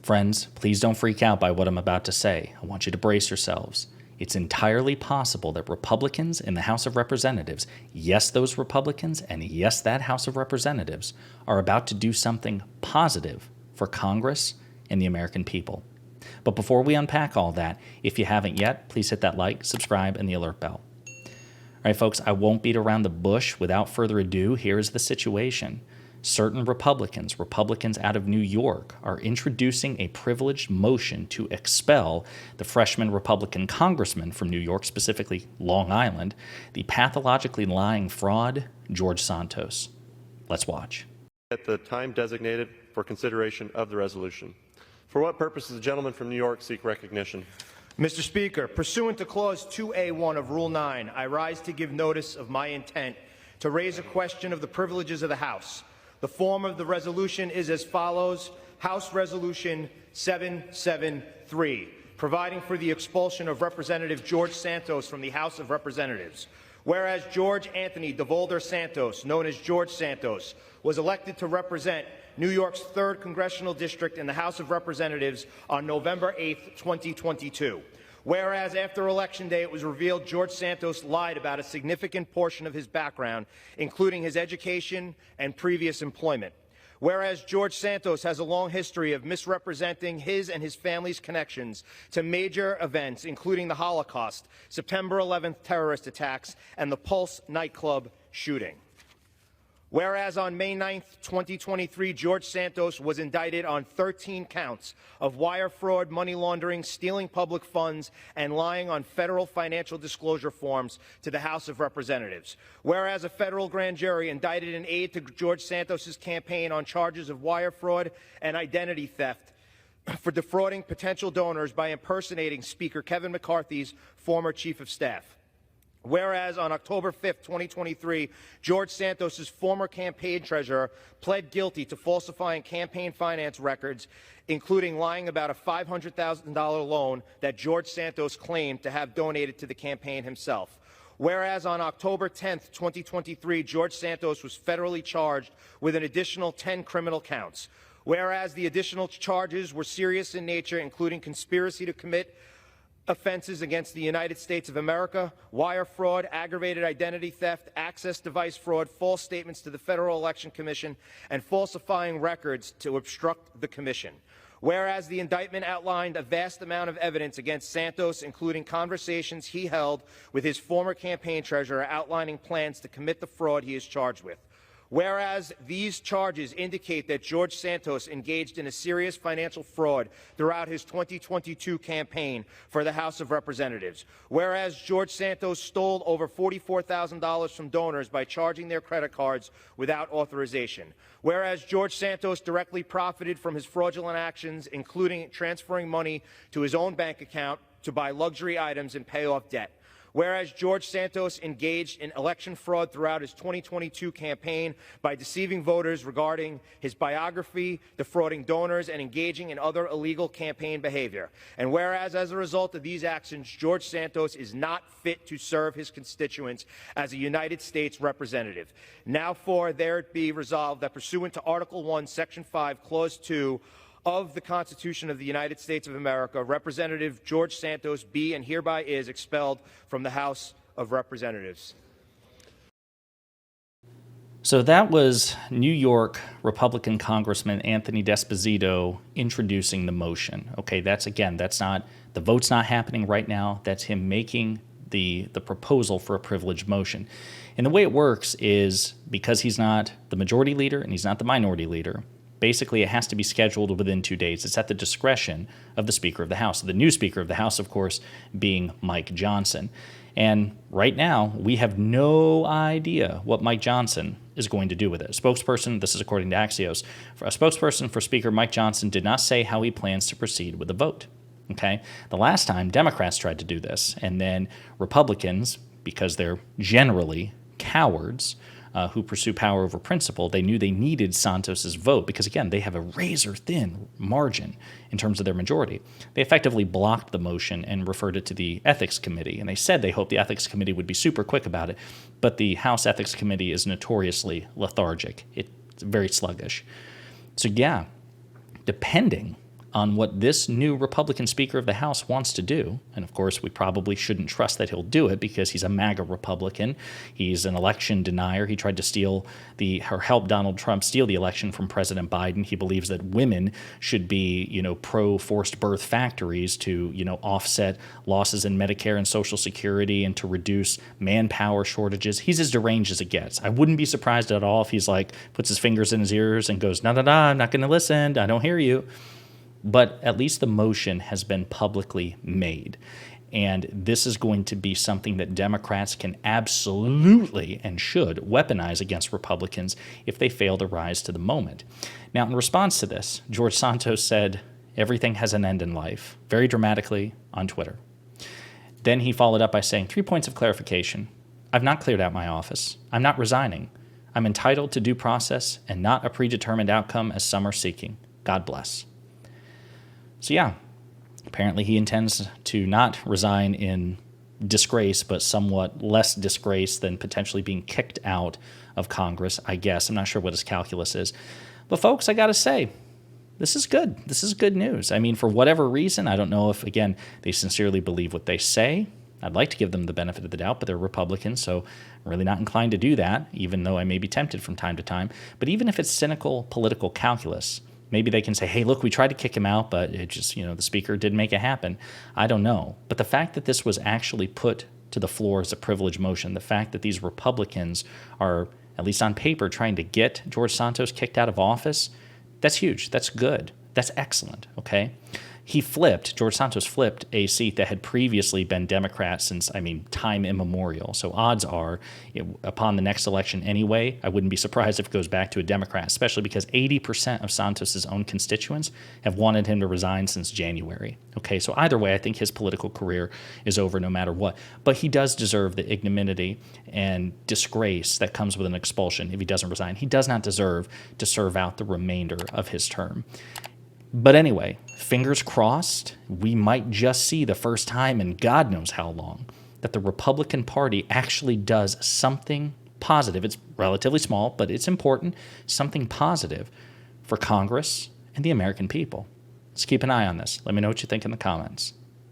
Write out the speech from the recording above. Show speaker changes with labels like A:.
A: Friends, please don't freak out by what I'm about to say. I want you to brace yourselves. It's entirely possible that Republicans in the House of Representatives, yes, those Republicans, and yes, that House of Representatives, are about to do something positive for Congress and the American people. But before we unpack all that, if you haven't yet, please hit that like, subscribe, and the alert bell. All right, folks, I won't beat around the bush. Without further ado, here's the situation. Certain Republicans out of New York, are introducing a privileged motion to expel the freshman Republican congressman from New York, specifically Long Island, the pathologically lying fraud, George Santos. Let's watch.
B: At the time designated for consideration of the resolution. For what purpose does the gentleman from New York seek recognition?
C: Mr. Speaker, pursuant to Clause 2A1 of Rule 9, I rise to give notice of my intent to raise a question of the privileges of the House. The form of the resolution is as follows: House Resolution 773, providing for the expulsion of Representative George Santos from the House of Representatives. Whereas George Anthony DeVolder Santos, known as George Santos, was elected to represent New York's 3rd Congressional District in the House of Representatives on November 8, 2022. Whereas after Election Day, it was revealed George Santos lied about a significant portion of his background, including his education and previous employment. Whereas George Santos has a long history of misrepresenting his and his family's connections to major events, including the Holocaust, September 11th terrorist attacks, and the Pulse nightclub shooting. Whereas on May 9, 2023, George Santos was indicted on 13 counts of wire fraud, money laundering, stealing public funds, and lying on federal financial disclosure forms to the House of Representatives. Whereas a federal grand jury indicted an aide to George Santos' campaign on charges of wire fraud and identity theft for defrauding potential donors by impersonating Speaker Kevin McCarthy's former chief of staff. Whereas on October 5, 2023, George Santos' former campaign treasurer pled guilty to falsifying campaign finance records, including lying about a $500,000 loan that George Santos claimed to have donated to the campaign himself. Whereas on October 10, 2023, George Santos was federally charged with an additional 10 criminal counts. Whereas the additional charges were serious in nature, including conspiracy to commit offenses against the United States of America, wire fraud, aggravated identity theft, access device fraud, false statements to the Federal Election Commission, and falsifying records to obstruct the commission. Whereas the indictment outlined a vast amount of evidence against Santos, including conversations he held with his former campaign treasurer outlining plans to commit the fraud he is charged with. Whereas these charges indicate that George Santos engaged in a serious financial fraud throughout his 2022 campaign for the House of Representatives. Whereas George Santos stole over $44,000 from donors by charging their credit cards without authorization. Whereas George Santos directly profited from his fraudulent actions, including transferring money to his own bank account to buy luxury items and pay off debt. Whereas George Santos engaged in election fraud throughout his 2022 campaign by deceiving voters regarding his biography, defrauding donors, and engaging in other illegal campaign behavior. And whereas as a result of these actions, George Santos is not fit to serve his constituents as a United States representative. Now there it be resolved that pursuant to Article 1, Section 5, Clause 2, of the Constitution of the United States of America, Representative George Santos be and hereby is expelled from the House of Representatives.
A: So that was New York Republican Congressman Anthony D'Esposito introducing the motion. Okay, that's not, the vote's not happening right now. That's him making the proposal for a privileged motion. And the way it works is because he's not the majority leader and he's not the minority leader, basically, it has to be scheduled within 2 days. It's at the discretion of the Speaker of the House. The new Speaker of the House, of course, being Mike Johnson. And right now, we have no idea what Mike Johnson is going to do with it. A spokesperson, this is according to Axios, a spokesperson for Speaker Mike Johnson did not say how he plans to proceed with the vote. Okay? The last time, Democrats tried to do this, and then Republicans, because they're generally cowards, who pursue power over principle, they knew they needed Santos's vote because, again, they have a razor-thin margin in terms of their majority. They effectively blocked the motion and referred it to the Ethics Committee, and they said they hoped the Ethics Committee would be super quick about it, but the House Ethics Committee is notoriously lethargic. It's very sluggish. So, yeah, depending on what this new Republican Speaker of the House wants to do. And of course, we probably shouldn't trust that he'll do it because he's a MAGA Republican. He's an election denier. He tried to help Donald Trump steal the election from President Biden. He believes that women should be, pro-forced birth factories to, offset losses in Medicare and Social Security and to reduce manpower shortages. He's as deranged as it gets. I wouldn't be surprised at all if he's puts his fingers in his ears and goes, no, I'm not going to listen. I don't hear you. But at least the motion has been publicly made. And this is going to be something that Democrats can absolutely and should weaponize against Republicans if they fail to rise to the moment. Now, in response to this, George Santos said, everything has an end in life, very dramatically on Twitter. Then he followed up by saying, 3 points of clarification. I've not cleared out my office. I'm not resigning. I'm entitled to due process and not a predetermined outcome as some are seeking. God bless. So yeah, apparently he intends to not resign in disgrace, but somewhat less disgrace than potentially being kicked out of Congress, I guess. I'm not sure what his calculus is. But folks, I got to say, this is good. This is good news. I mean, for whatever reason, I don't know if, again, they sincerely believe what they say. I'd like to give them the benefit of the doubt, but they're Republicans, so I'm really not inclined to do that, even though I may be tempted from time to time. But even if it's cynical political calculus, maybe they can say, hey, look, we tried to kick him out, but it just, the speaker didn't make it happen. I don't know. But the fact that this was actually put to the floor as a privilege motion, the fact that these Republicans are, at least on paper, trying to get George Santos kicked out of office, that's huge. That's good. That's excellent, okay? George Santos flipped a seat that had previously been Democrat since, time immemorial. So odds are, upon the next election anyway, I wouldn't be surprised if it goes back to a Democrat, especially because 80% of Santos's own constituents have wanted him to resign since January. Okay, so either way, I think his political career is over no matter what. But he does deserve the ignominy and disgrace that comes with an expulsion if he doesn't resign. He does not deserve to serve out the remainder of his term. But anyway, fingers crossed, we might just see the first time in God knows how long that the Republican Party actually does something positive. It's relatively small, but it's important, something positive for Congress and the American people. Let's keep an eye on this. Let me know what you think in the comments.